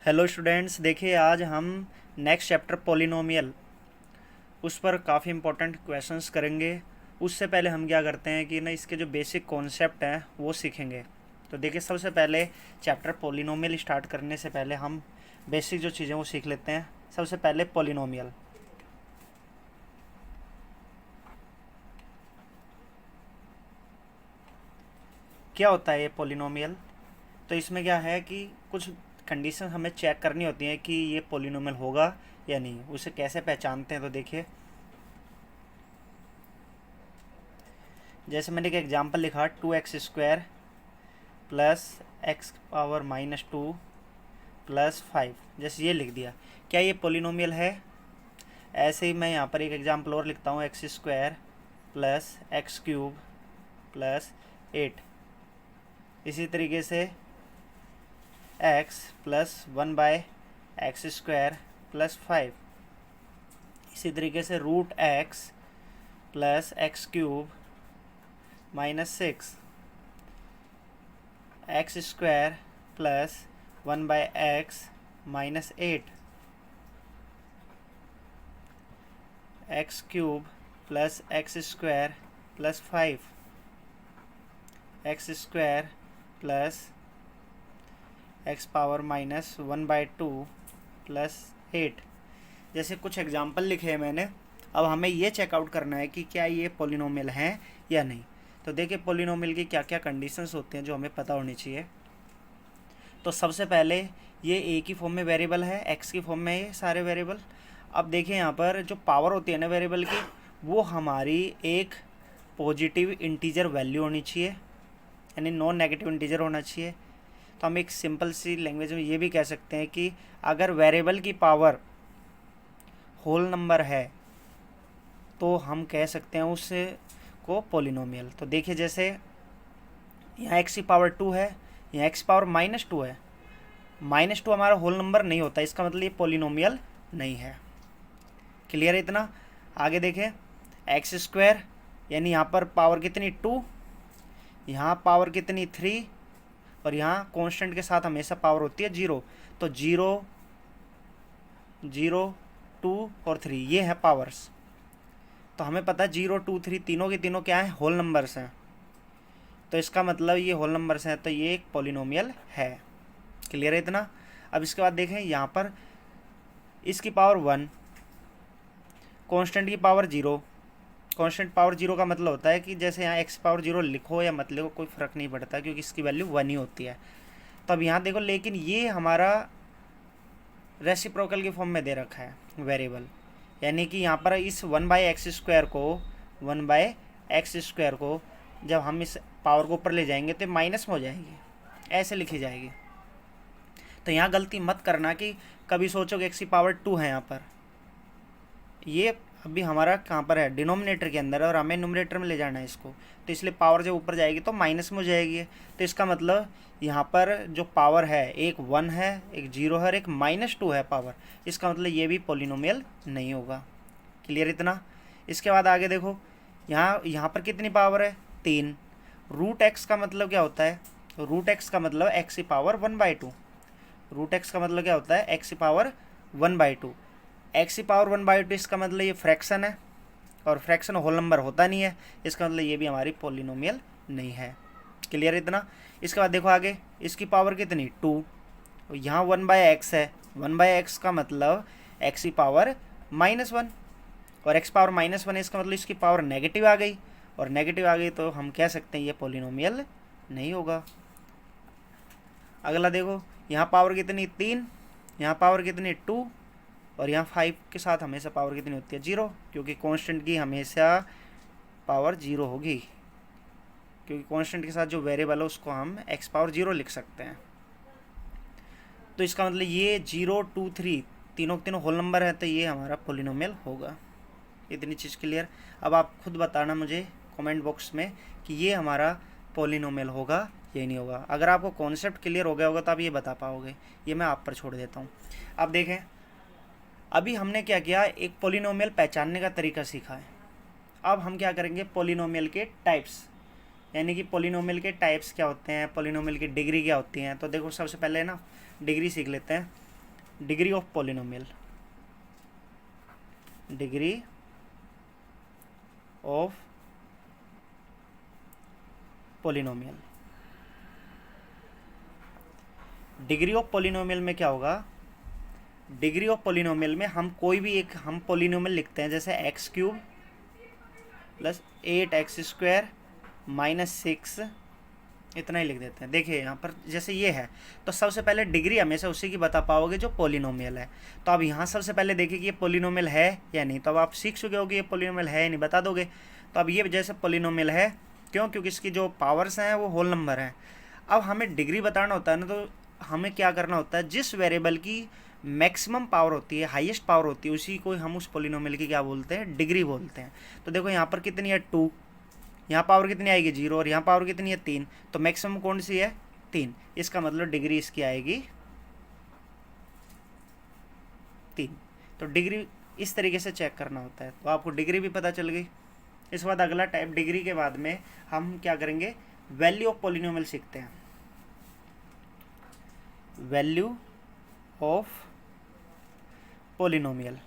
Hello students, देखिए आज हम नेक्स्ट चैप्टर पॉलिनोमियल उस पर काफ़ी इंपॉर्टेंट क्वेश्चंस करेंगे। उससे पहले हम क्या करते हैं कि ना इसके जो बेसिक कॉन्सेप्ट हैं वो सीखेंगे। तो देखिए सबसे पहले चैप्टर पॉलिनोमियल स्टार्ट करने से पहले हम बेसिक जो चीज़ें वो सीख लेते हैं। सबसे पहले पॉलिनोमियल क्या होता है। ये पॉलिनोमियल तो इसमें क्या है कि कुछ कंडीशन हमें चेक करनी होती हैं कि ये पॉलिनोमियल होगा या नहीं। उसे कैसे पहचानते हैं, तो देखिए जैसे मैंने एक एग्जांपल लिखा 2x² प्लस x⁻−2 प्लस 5, जैसे ये लिख दिया। क्या ये पॉलिनोमियल है? ऐसे ही मैं यहाँ पर एक एग्जांपल और लिखता हूँ x² प्लस x³ प्लस 8। इसी तरीके से x प्लस 1/x² प्लस 5। इसी तरीके से √x plus x³ -6, x² plus 1/x -8, x³ plus x² plus 5, x² plus x⁻−1/2 plus 8। जैसे कुछ एग्जाम्पल लिखे हैं मैंने। अब हमें ये चेकआउट करना है कि क्या ये पॉलिनोमियल हैं या नहीं। तो देखिए पॉलिनोमियल की क्या क्या कंडीशंस होती हैं जो हमें पता होनी चाहिए। तो सबसे पहले ये ए की फॉर्म में वेरिएबल है, एक्स की फॉर्म में ये सारे वेरिएबल। अब देखिए यहाँ पर जो पावर होती है ना वेरिएबल की, वो हमारी एक पॉजिटिव इंटीजर वैल्यू होनी चाहिए, यानी नॉन नेगेटिव इंटीजर होना चाहिए। तो हम एक सिंपल सी लैंग्वेज में ये भी कह सकते हैं कि अगर वेरिएबल की पावर होल नंबर है तो हम कह सकते हैं उस को पॉलिनोमियल। तो देखिए जैसे यहाँ x की पावर 2 है, यहाँ x पावर -2 है। -2 हमारा होल नंबर नहीं होता, इसका मतलब ये पॉलिनोमियल नहीं है। क्लियर है इतना? आगे देखें x², यानी यहाँ पर पावर कितनी 2, यहाँ पावर कितनी 3, और यहाँ कांस्टेंट के साथ हमेशा पावर होती है 0। तो 0, 0, 2 और 3 ये है पावर्स। तो हमें पता है 0, 2, 3 तीनों के तीनों क्या है, होल नंबर्स हैं। तो इसका मतलब ये होल नंबर्स हैं, तो ये एक पॉलिनोमियल है। क्लियर है इतना? अब इसके बाद देखें यहाँ पर इसकी पावर 1, कांस्टेंट की पावर 0। कांस्टेंट पावर 0 का मतलब होता है कि जैसे यहाँ x पावर 0 लिखो या मत लिखो कोई फ़र्क नहीं पड़ता, क्योंकि इसकी वैल्यू 1 ही होती है। तो अब यहाँ देखो, लेकिन ये हमारा रेसिप्रोकल की फॉर्म में दे रखा है वेरिएबल, यानी कि यहाँ पर इस 1/x² को 1/x² को जब हम इस पावर को ऊपर ले जाएंगे तो माइनस में हो जाएगी, ऐसे लिखी जाएगी। तो यहाँ गलती मत करना कि कभी सोचोगे x की पावर 2 है यहाँ पर। ये अभी हमारा कहाँ पर है, डिनोमिनेटर के अंदर, और हमें न्यूमरेटर में ले जाना है इसको। तो इसलिए पावर जब ऊपर जाएगी तो माइनस में हो जाएगी। तो इसका मतलब यहाँ पर जो पावर है एक 1 है, एक 0 है और एक -2 है पावर। इसका मतलब ये भी पॉलिनोमियल नहीं होगा। क्लियर इतना? इसके बाद आगे देखो, यहाँ पर कितनी पावर है 3। √x का मतलब क्या होता है? √x का मतलब x की पावर 1/2। √x का मतलब क्या होता है? x की पावर 1/2। x की पावर 1/2 इसका मतलब ये फ्रैक्शन है, और फ्रैक्शन होल नंबर होता नहीं है। इसका मतलब ये भी हमारी पॉलिनोमियल नहीं है। क्लियर इतना? इसके बाद देखो आगे, इसकी पावर कितनी 2, यहाँ 1/x है। 1/x का मतलब x की पावर -1, और x पावर -1 है, इसका मतलब इसकी पावर नेगेटिव आ गई, और नेगेटिव आ गई तो हम कह सकते हैं ये पॉलिनोमियल नहीं होगा। अगला देखो, यहाँ पावर कितनी 3, यहाँ पावर कितनी 2, और यहाँ 5 के साथ हमेशा पावर कितनी होती है 0, क्योंकि कांस्टेंट की हमेशा पावर 0 होगी, क्योंकि कांस्टेंट के साथ जो वेरिएबल है उसको हम x पावर 0 लिख सकते हैं। तो इसका मतलब ये 0, 2, 3 तीनों के तीनों होल नंबर है, तो ये हमारा पॉलिनोमियल होगा। इतनी चीज़ क्लियर? अब आप खुद बताना मुझे कमेंट बॉक्स में कि ये हमारा पॉलिनोमियल होगा या नहीं होगा। अगर आपको कॉन्सेप्ट क्लियर हो गया होगा तो आप ये बता पाओगे, ये मैं आप पर छोड़ देता हूँ। अब देखें, अभी हमने क्या किया, एक पॉलिनोमियल पहचानने का तरीका सीखा है। अब हम क्या करेंगे, पॉलिनोमियल के टाइप्स, यानी कि पॉलिनोमियल के टाइप्स क्या होते हैं, पॉलिनोमियल की डिग्री क्या होती हैं। तो देखो सबसे पहले ना डिग्री सीख लेते हैं। Degree of polynomial, degree of polynomial. Degree of polynomial में क्या होगा, डिग्री ऑफ पॉलिनोमियल में हम कोई भी एक हम पॉलिनोमियल लिखते हैं, जैसे एक्स क्यूब प्लस 8x² -6, इतना ही लिख देते हैं। देखिए यहाँ पर जैसे ये है, तो सबसे पहले डिग्री हमेशा उसी की बता पाओगे जो पॉलिनोमियल है। तो अब यहाँ सबसे पहले देखिए कि ये पॉलिनोमियल है या नहीं, तो अब आप सीख चुके हो कि ये पॉलिनोमियल है या नहीं, बता दोगे। तो अब ये जैसे पॉलिनोमियल है, क्यों, क्योंकि इसकी जो पावर्स हैं वो होल नंबर हैं। अब हमें डिग्री बताना होता है ना, तो हमें क्या करना होता है, जिस वेरिएबल की मैक्सिमम पावर होती है, हाईएस्ट पावर होती है, उसी को हम उस पॉलिनोमियल की क्या बोलते हैं, डिग्री बोलते हैं। तो देखो यहाँ पर कितनी है 2, यहाँ पावर कितनी आएगी 0, और यहाँ पावर कितनी है 3, तो मैक्सिमम कौन सी है 3, इसका मतलब डिग्री इसकी आएगी 3। तो डिग्री इस तरीके से चेक करना होता है। तो आपको डिग्री भी पता चल गई। इसके बाद अगला टाइप, डिग्री के बाद में हम क्या करेंगे, वैल्यू ऑफ पॉलिनोमियल सीखते हैं। वैल्यू ऑफ पॉलिनोमियल,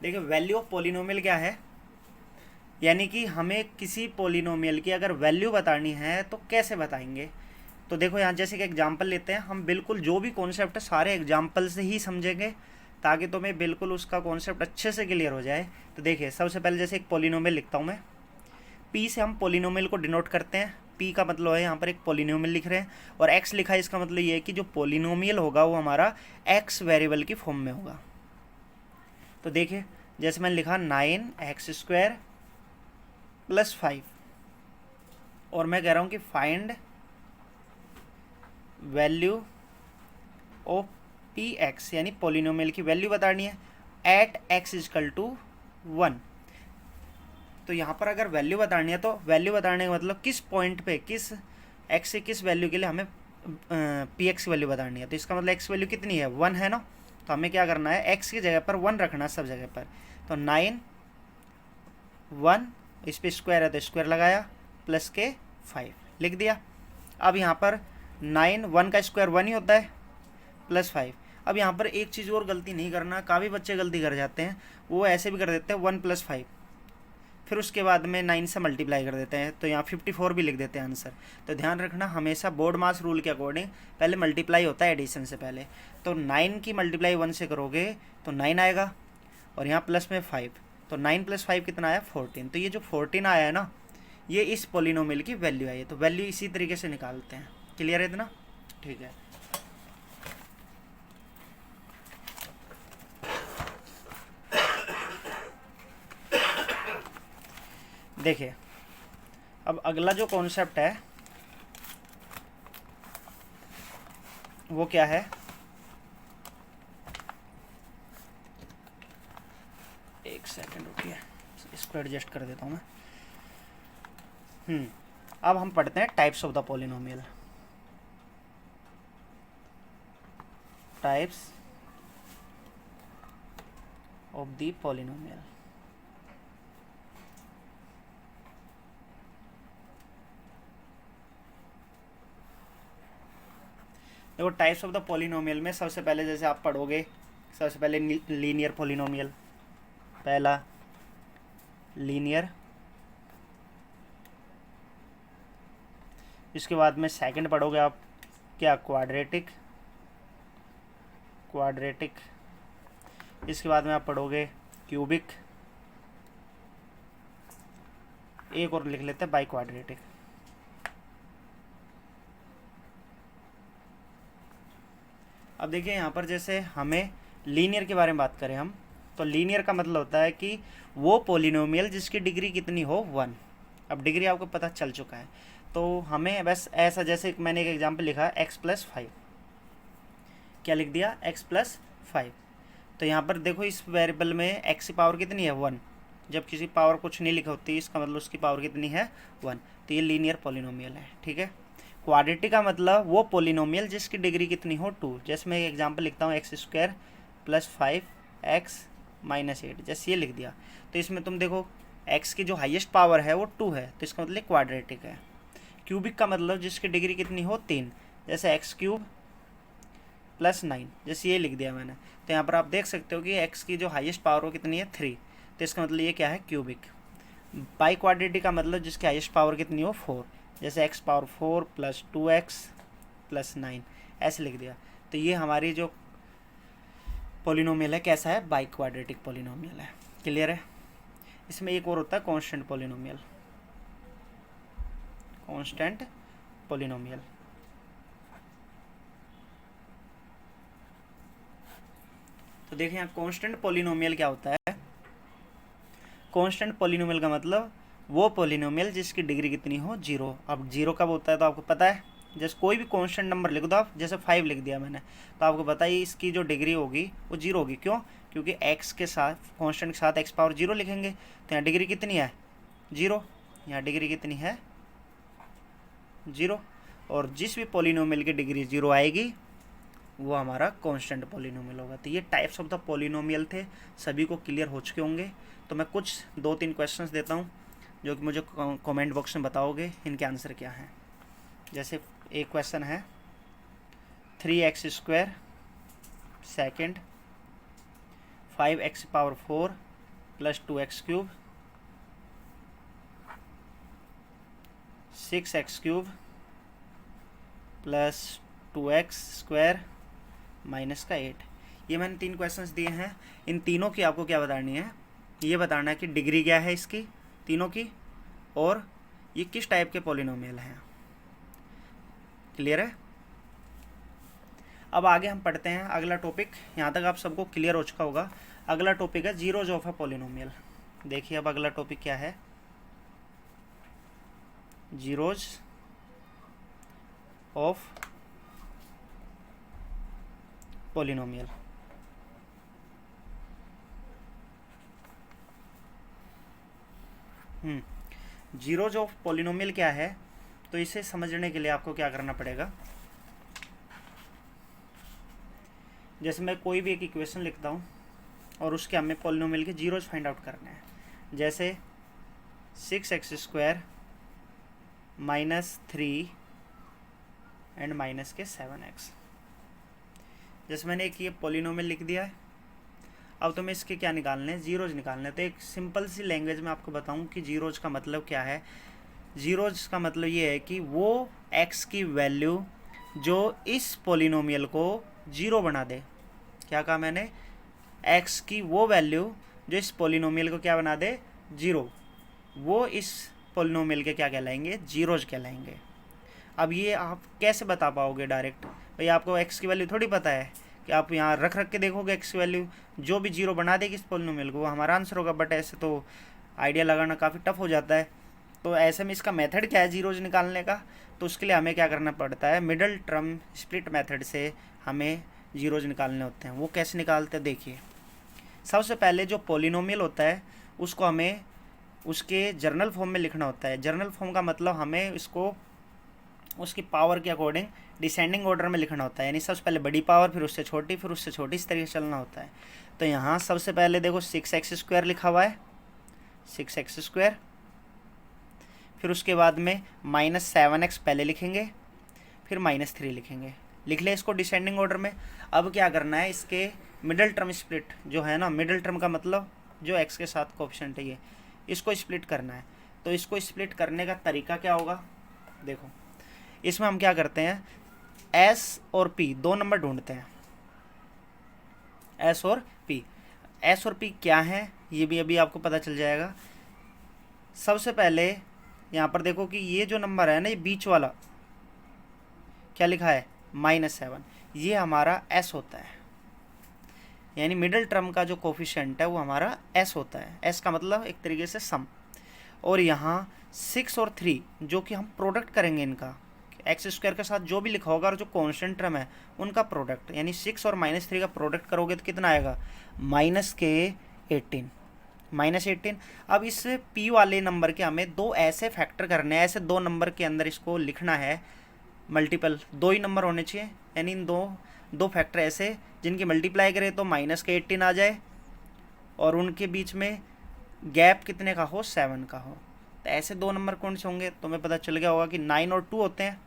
देखिए वैल्यू ऑफ पॉलिनोमियल क्या है, यानी कि हमें किसी पॉलिनोमियल की अगर वैल्यू बतानी है तो कैसे बताएंगे। तो देखो यहाँ जैसे कि एग्जांपल लेते हैं, हम बिल्कुल जो भी कॉन्सेप्ट है सारे एग्जांपल से ही समझेंगे, ताकि तुम्हें बिल्कुल उसका कॉन्सेप्ट अच्छे से क्लियर हो जाए। तो देखिए सबसे पहले जैसे एक पॉलिनोमियल लिखता हूँ मैं, पी से हम पॉलिनोमियल को डिनोट करते हैं। पी का मतलब है यहाँ पर एक पॉलिनोमियल लिख रहे हैं, और एक्स लिखा है, इसका मतलब ये है कि जो पॉलिनोमियल होगा वो हमारा एक्स वेरिएबल की फॉर्म में होगा। तो देखिए जैसे मैंने लिखा 9x² + 5, और मैं कह रहा हूँ कि find value of P x, यानी पॉलिनोमियल की वैल्यू बतानी है एट x = 1। तो यहाँ पर अगर वैल्यू बतानी है, तो वैल्यू बताने का मतलब किस पॉइंट पे, किस x से किस वैल्यू के लिए हमें पी एक्स की वैल्यू बतानी है। तो इसका मतलब x वैल्यू कितनी है 1 है ना, तो हमें क्या करना है, x की जगह पर 1 रखना है सब जगह पर। तो 9 1, इस पर स्क्वायर है तो स्क्वायर लगाया, प्लस के 5 लिख दिया। अब यहाँ पर 9, 1 का स्क्वायर 1 ही होता है, प्लस 5। अब यहाँ पर एक चीज़ और गलती नहीं करना, काफ़ी बच्चे गलती कर जाते हैं, वो ऐसे भी कर देते हैं 1 + 5, फिर उसके बाद में 9 से मल्टीप्लाई कर देते हैं, तो यहाँ 54 भी लिख देते हैं आंसर। तो ध्यान रखना, हमेशा बोर्ड मास रूल के अकॉर्डिंग पहले मल्टीप्लाई होता है एडिशन से पहले। तो 9 की मल्टीप्लाई 1 से करोगे तो 9 आएगा, और यहाँ प्लस में 5, तो 9 + 5 कितना आया 14। तो ये जो 14 आया है ना, ये इस पॉलिनोमियल की वैल्यू आई है। तो वैल्यू इसी तरीके से निकालते हैं। क्लियर है इतना? ठीक है। देखिए अब अगला जो कॉन्सेप्ट है वो क्या है, एक सेकंड रुकिए, इसको एडजस्ट कर देता हूँ मैं। अब हम पढ़ते हैं types of the polynomial. Types of the polynomial. देखो टाइप्स ऑफ द पॉलिनोमियल में सबसे पहले जैसे आप पढ़ोगे, सबसे पहले लीनियर पॉलिनोमियल, पहला लीनियर, इसके बाद में सेकंड पढ़ोगे आप क्या, क्वाड्रेटिक, इसके बाद में आप पढ़ोगे क्यूबिक, एक और लिख लेते हैं बाई क्वाड्रेटिक। अब देखिए यहाँ पर जैसे हमें लीनियर के बारे में बात करें हम, तो लीनियर का मतलब होता है कि वो पॉलिनोमियल जिसकी डिग्री कितनी हो 1। अब डिग्री आपको पता चल चुका है, तो हमें बस ऐसा, जैसे मैंने एक एग्जांपल लिखा x + 5, क्या लिख दिया x + 5। तो यहाँ पर देखो इस वेरिएबल में x की पावर कितनी है 1, जब किसी पावर कुछ नहीं लिखा होती इसका मतलब उसकी पावर कितनी है 1। तो ये लीनियर पॉलिनोमियल है, ठीक है। क्वाड्रेटिक का मतलब वो पॉलिनोमियल जिसकी डिग्री कितनी हो 2। जैसे मैं एक एग्जांपल लिखता हूँ x² + 5x - 8, जैसे ये लिख दिया। तो इसमें तुम देखो एक्स की जो हाईएस्ट पावर है वो 2 है, तो इसका मतलब क्वाड्रेटिक है। क्यूबिक का मतलब जिसकी डिग्री कितनी हो 3, जैसे एक्स क्यूब प्लस 9, जैसे ये लिख दिया मैंने। तो यहाँ पर आप देख सकते हो कि एक्स की जो हाईएस्ट पावर हो कितनी है 3, तो इसका मतलब ये क्या है क्यूबिक। बाई क्वाड्रेटिक का मतलब जिसकी हाईएस्ट पावर कितनी हो 4, जैसे x power 4 plus 2x plus 9, ऐसे लिख दिया। तो ये हमारी जो पॉलिनोमियल है कैसा है, बाई क्वाड्रेटिक पॉलिनोमियल है। क्लियर है। इसमें एक और होता है कांस्टेंट पॉलिनोमियल, कांस्टेंट पॉलिनोमियल। तो देखिए यहाँ कांस्टेंट पॉलिनोमियल क्या होता है। कांस्टेंट पॉलिनोमियल का मतलब वो पॉलिनोमियल जिसकी डिग्री कितनी हो 0। अब 0 कब होता है तो आपको पता है, जैसे कोई भी कांस्टेंट नंबर लिख दो आप, जैसे 5 लिख दिया मैंने, तो आपको पता है इसकी जो डिग्री होगी वो 0 होगी। क्यों? क्योंकि x के साथ, कांस्टेंट के साथ x पावर 0 लिखेंगे, तो यहाँ डिग्री कितनी है 0, यहाँ डिग्री कितनी है 0। और जिस भी पॉलिनोमियल की डिग्री 0 आएगी वो हमारा कांस्टेंट पॉलिनोमियल होगा। तो ये टाइप्स ऑफ द पॉलिनोमियल थे, सभी को क्लियर हो चुके होंगे। तो मैं कुछ 2-3 क्वेश्चंस देता हूँ जो कि मुझे कमेंट बॉक्स में बताओगे इनके आंसर क्या हैं। जैसे एक क्वेश्चन है 3x² second 5x power 4 plus 2x³ 6x³ plus 2x² minus का 8। ये मैंने 3 क्वेश्चंस दिए हैं। इन तीनों की आपको क्या बतानी है, ये बताना है कि डिग्री क्या है इसकी तीनों की, और ये किस टाइप के पॉलिनोमियल हैं। क्लियर है। अब आगे हम पढ़ते हैं अगला टॉपिक। यहाँ तक आप सबको क्लियर हो चुका होगा। अगला टॉपिक है जीरोज ऑफ अ पॉलिनोमियल। देखिए अब अगला टॉपिक क्या है, zeros of polynomial. Zeros of polynomial क्या है, तो इसे समझने के लिए आपको क्या करना पड़ेगा, जैसे मैं कोई भी एक इक्वेशन लिखता हूँ और उसके हमें पॉलिनोमियल के जीरोज फाइंड आउट करने हैं। जैसे 6x² -3 एंड माइनस के 7x। जैसे मैंने एक ये पॉलिनोमियल लिख दिया है। अब तो मैं इसके क्या निकालने हैं, जीरोज निकालने हैं। तो एक सिंपल सी लैंग्वेज में आपको बताऊं कि जीरोज का मतलब क्या है। जीरोज का मतलब ये है कि वो x की वैल्यू जो इस पॉलिनोमियल को जीरो बना दे। क्या कहा मैंने, x की वो वैल्यू जो इस पॉलिनोमियल को क्या बना दे, जीरो, वो इस पॉलिनोमियल के क्या कहलाएंगे, जीरोज कहलाएंगे। अब ये आप कैसे बता पाओगे डायरेक्ट, भाई आपको x की वैल्यू थोड़ी पता है कि आप यहाँ रख के देखोगे x की वैल्यू, जो भी जीरो बना देगी इस पॉलिनोमियल को वो हमारा आंसर होगा। बट ऐसे तो आइडिया लगाना काफ़ी टफ हो जाता है। तो ऐसे में इसका मेथड क्या है जीरोज निकालने का, तो उसके लिए हमें क्या करना पड़ता है, मिडल टर्म स्प्लिट मेथड से हमें जीरोज निकालने होते हैं। वो कैसे निकालते हैं देखिए। सबसे पहले जो पॉलिनोमियल होता है उसको हमें उसके जर्नल फॉर्म में लिखना होता है। जर्नल फॉर्म का मतलब हमें इसको उसकी पावर के अकॉर्डिंग डिसेंडिंग ऑर्डर में लिखना होता है, यानी सबसे पहले बड़ी पावर, फिर उससे छोटी, फिर उससे छोटी, इस तरीके से चलना होता है। तो यहाँ सबसे पहले देखो 6x² लिखा हुआ है, 6x², फिर उसके बाद में -7x पहले लिखेंगे, फिर -3 लिखेंगे। लिख ले इसको डिसेंडिंग ऑर्डर में। अब क्या करना है, इसके मिडल टर्म स्प्लिट जो है ना, मिडल टर्म का मतलब जो x के साथ कोएफिशिएंट है ये, इसको स्प्लिट करना है। तो इसको स्प्लिट करने का तरीका क्या होगा, देखो इसमें हम क्या करते हैं, s और p दो नंबर ढूंढते हैं। s और p क्या है ये भी अभी आपको पता चल जाएगा। सबसे पहले यहाँ पर देखो कि ये जो नंबर है ना, ये बीच वाला क्या लिखा है, -7, ये हमारा s होता है। यानी मिडिल टर्म का जो कोफिशिएंट है वो हमारा s होता है। s का मतलब एक तरीके से सम। और यहाँ 6 और 3 जो कि हम प्रोडक्ट करेंगे इनका, x² के साथ जो भी लिखा होगा और जो कॉन्स्टेंट टर्म है उनका प्रोडक्ट, यानी 6 और -3 का प्रोडक्ट करोगे तो कितना आएगा, -18। अब इस p वाले नंबर के हमें दो ऐसे फैक्टर करने हैं, ऐसे दो नंबर के अंदर इसको लिखना है मल्टीपल, दो ही नंबर होने चाहिए, यानी इन दो फैक्टर ऐसे जिनकी मल्टीप्लाई करें तो -18 आ जाए, और उनके बीच में गैप कितने का हो, 7 का हो। तो ऐसे दो नंबर कौन से होंगे, तुम्हें पता चल गया होगा कि 9 और 2 होते हैं,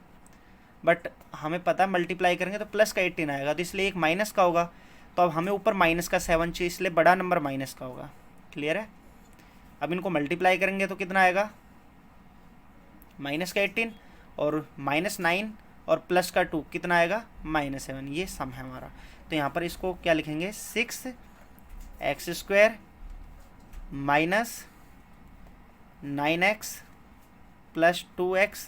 बट हमें पता है मल्टीप्लाई करेंगे तो प्लस का 18 आएगा, तो इसलिए एक माइनस का होगा। तो अब हमें ऊपर माइनस का 7 चाहिए, इसलिए बड़ा नंबर माइनस का होगा। क्लियर है। अब इनको मल्टीप्लाई करेंगे तो कितना आएगा, माइनस का 18 और -9 और प्लस का 2 कितना आएगा, -7। ये सम है हमारा। तो यहाँ पर इसको क्या लिखेंगे, 6x² minus 9x plus 2x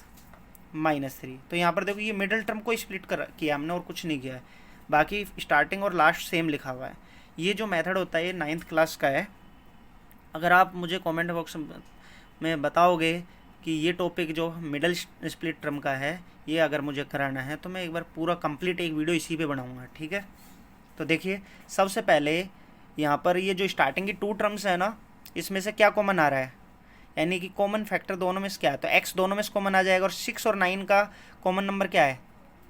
-3। तो यहाँ पर देखो ये मिडिल टर्म को स्प्लिट कर किया हमने और कुछ नहीं किया है, बाकी स्टार्टिंग और लास्ट सेम लिखा हुआ है। ये जो मेथड होता है ये 9th क्लास का है। अगर आप मुझे कमेंट बॉक्स में बताओगे कि ये टॉपिक जो मिडल स्प्लिट टर्म का है ये अगर मुझे कराना है तो मैं एक बार पूरा कंप्लीट एक वीडियो इसी पे बनाऊंगा, ठीक है। तो देखिए सबसे पहले यहाँ पर ये जो स्टार्टिंग की 2 टर्म्स है ना, इसमें से क्या कॉमन आ रहा है, यानी कि कॉमन फैक्टर दोनों में से क्या है, तो x दोनों में से कॉमन आ जाएगा। और 6 और 9 का कॉमन नंबर क्या है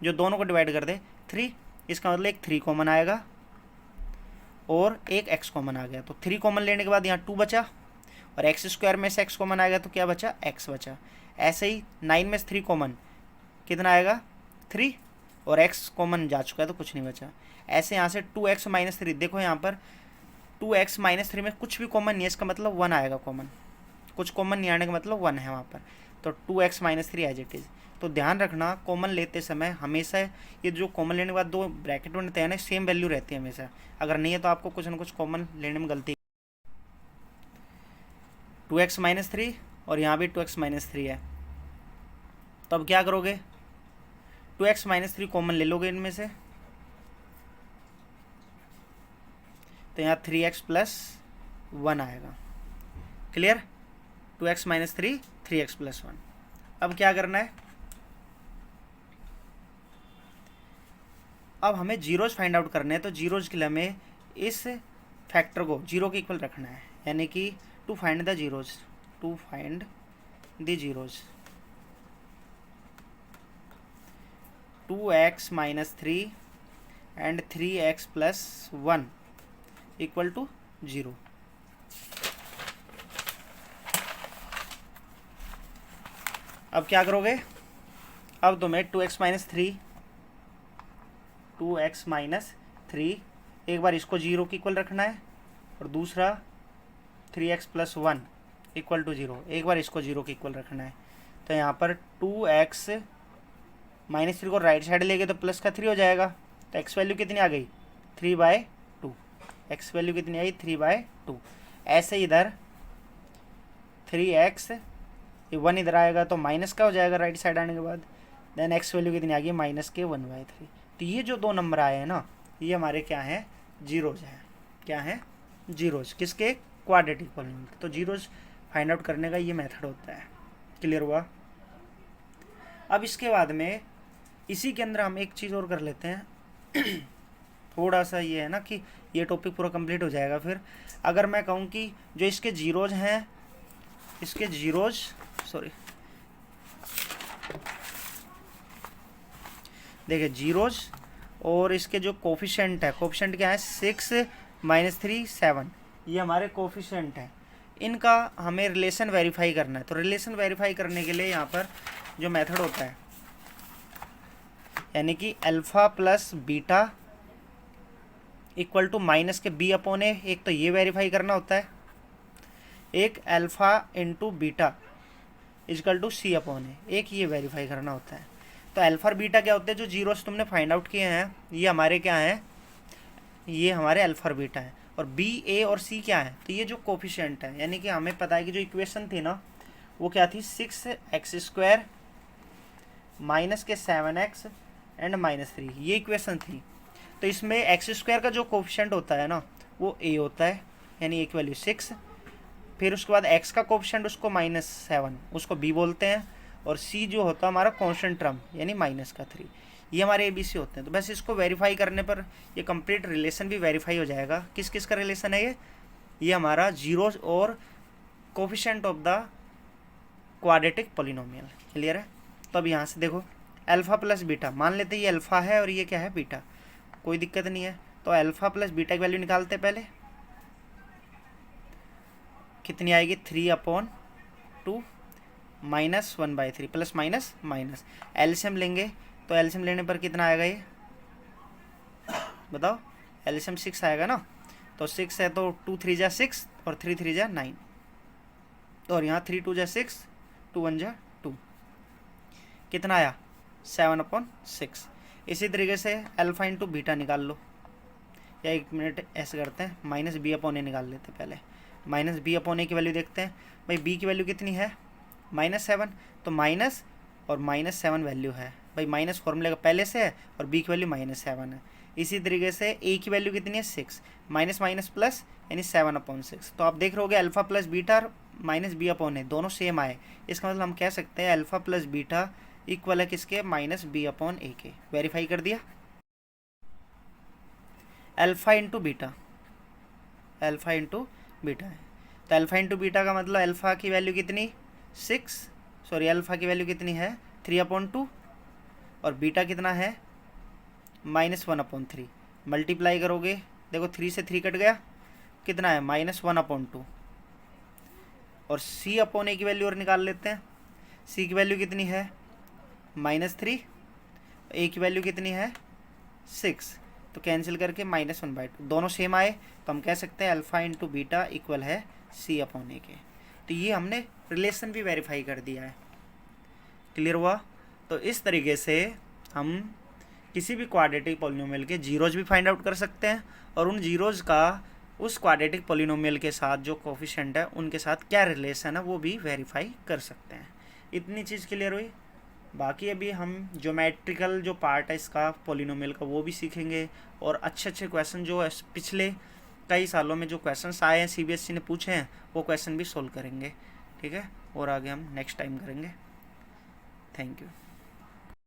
जो दोनों को डिवाइड कर दे, 3। इसका मतलब एक 3 कॉमन आएगा और एक x कॉमन आ गया। तो 3 कॉमन लेने के बाद यहाँ 2 बचा और x² में से x कॉमन आ गया तो क्या बचा, x बचा। ऐसे ही 9 में से 3 कॉमन कितना आएगा, 3 और x कॉमन जा चुका है तो कुछ नहीं बचा। ऐसे यहाँ से 2x - 3, देखो यहाँ पर 2x - 3 में कुछ भी कॉमन नहीं है, इसका मतलब 1 आएगा कॉमन। कुछ कॉमन नहीं आने का मतलब 1 है वहाँ पर। तो 2x - 3 एज इट इज़। तो ध्यान रखना कॉमन लेते समय हमेशा ये जो कॉमन लेने के बाद 2 ब्रैकेट बनते हैं ना, सेम वैल्यू रहती है हमेशा। अगर नहीं है तो आपको कुछ ना कुछ कॉमन लेने में गलती। 2x - 3 और यहाँ भी 2x - 3 है। तो अब क्या करोगे, 2x - 3 कॉमन ले लोगे इनमें से, तो यहाँ 3x + 1 आएगा। क्लियर। 2x - 3 3x + 1। अब क्या करना है, अब हमें जीरोज फाइंड आउट करने हैं। तो जीरोज के लिए हमें इस फैक्टर को 0 के इक्वल रखना है, यानी कि to find the zeros, 2x - 3 and 3x + 1 = 0। अब क्या करोगे, अब तुम्हें 2x - 3 एक बार इसको 0 के इक्वल रखना है और दूसरा 3x + 1 = 0, एक बार इसको 0 के इक्वल रखना है। तो यहाँ पर 2x - 3 को राइट साइड ले गए तो प्लस का 3 हो जाएगा। तो x वैल्यू कितनी आ गई, 3/2। x वैल्यू कितनी आई, 3/2। ऐसे इधर 3x, 1 इधर आएगा तो माइनस का हो जाएगा राइट साइड आने के बाद। देन x वैल्यू कितनी आ गई, -1/3। तो ये जो 2 नंबर आए हैं ना, ये हमारे क्या हैं, जीरोज हैं। क्या हैं, जीरोज। किसके, क्वाड्रेटिक पॉलिनोमियल। तो जीरोज फाइंड आउट करने का ये मेथड होता है। क्लियर हुआ। अब इसके बाद में इसी के अंदर हम एक चीज़ और कर लेते हैं थोड़ा सा ये है ना कि ये टॉपिक पूरा कंप्लीट हो जाएगा। फिर अगर मैं कहूँ कि जो इसके जीरोज हैं, इसके जीरोज, सॉरी देखिए जीरोज और इसके जो कोफिशिएंट है, कोफिशिएंट क्या है, 6 - 3 7, ये हमारे कोफिशिएंट है। इनका हमें रिलेशन वेरीफाई करना है। तो रिलेशन वेरीफाई करने के लिए यहाँ पर जो मेथड होता है, यानी कि अल्फ़ा + बीटा = माइनस के b/a, एक तो ये वेरीफाई करना होता है, एक अल्फ़ा × बीटा = c/a, एक ये वेरीफाई करना होता है। तो अल्फ़ा और बीटा क्या होते हैं, जो जीरोस तुमने फाइंड आउट किए हैं ये हमारे क्या हैं, ये हमारे अल्फ़ा और बीटा है। और b, a और c क्या है, तो ये जो कोफिशिएंट है, यानी कि हमें पता है कि जो इक्वेशन थी ना वो क्या थी, 6x² - 7x एंड -3, ये इक्वेशन थी। तो इसमें x² का जो कोफिशिएंट होता है ना वो a होता है, यानी एक वैल्यू 6। फिर उसके बाद x का कोफिशिएंट उसको -7, उसको b बोलते हैं। और c जो होता है हमारा कांस्टेंट टर्म, यानी -3। ये हमारे ABC होते हैं। तो बस इसको वेरीफाई करने पर ये कंप्लीट रिलेशन भी वेरीफाई हो जाएगा। किस किस का रिलेशन है ये हमारा जीरोज और coefficient of the quadratic polynomial. Clear है। तो अब यहाँ से देखो अल्फ़ा + बीटा, मान लेते हैं ये अल्फ़ा है और ये क्या है, बीटा, कोई दिक्कत नहीं है। तो अल्फ़ा + बीटा की वैल्यू निकालते हैं पहले। कितनी आएगी 3/2 -1/3 प्लस माइनस माइनस। एलसीएम लेंगे तो एलसीएम लेने पर कितना आएगा ये बताओ। एलसीएम 6 आएगा ना, तो 6 है तो 2 3 जा 6 और 3 3 जा 9, और यहाँ 3 2 जा 6, 2 1 जा 2, कितना आया 7/6। इसी तरीके से अल्फा इंटू बीटा निकाल लो, या 1 मिनट ऐसे करते हैं, -b/a निकाल लेते हैं पहले। -b/a की वैल्यू देखते हैं भाई, b की वैल्यू कितनी है -7, तो माइनस और -7 वैल्यू है भाई, माइनस फॉर्मूले का पहले से है और b की वैल्यू -7 है। इसी तरीके से a की वैल्यू कितनी है 6, माइनस माइनस प्लस यानी 7/6। तो आप देख रहे होगे अल्फा प्लस बीटा और -b/a दोनों सेम आए, इसका मतलब हम कह सकते हैं अल्फा प्लस बीटा इक्वल है किसके -b/a के। वेरीफाई कर दिया। Alpha into beta, alpha into beta है, तो अल्फा इंटू बीटा का मतलब अल्फा की वैल्यू कितनी 6, सॉरी अल्फा की वैल्यू कितनी है 3/2 और बीटा कितना है -1/3। मल्टीप्लाई करोगे देखो 3 से 3 कट गया, कितना है -1/2। और c/a की वैल्यू और निकाल लेते हैं, c की वैल्यू कितनी है -3, a की वैल्यू कितनी है 6, तो कैंसिल करके -1/2, दोनों सेम आए, तो हम कह सकते हैं अल्फा इंटू बीटा इक्वल है c/a के। तो ये हमने रिलेशन भी वेरीफाई कर दिया है। क्लियर हुआ। तो इस तरीके से हम किसी भी क्वाड्रेटिक पॉलिनोमियल के जीरोज भी फाइंड आउट कर सकते हैं, और उन जीरोज का उस क्वाड्रेटिक पॉलिनोमियल के साथ जो कोफिशिएंट है उनके साथ क्या रिलेशन है वो भी वेरीफाई कर सकते हैं। इतनी चीज़ क्लियर हुई। बाकी अभी हम ज्योमेट्रिकल जो पार्ट है इसका पॉलिनोमियल का वो भी सीखेंगे, और अच्छे अच्छे क्वेश्चन जो पिछले कई सालों में जो क्वेश्चंस आए हैं सीबीएसई ने पूछे हैं वो क्वेश्चन भी सोल्व करेंगे। ठीक है, और आगे हम नेक्स्ट टाइम करेंगे। Thank you.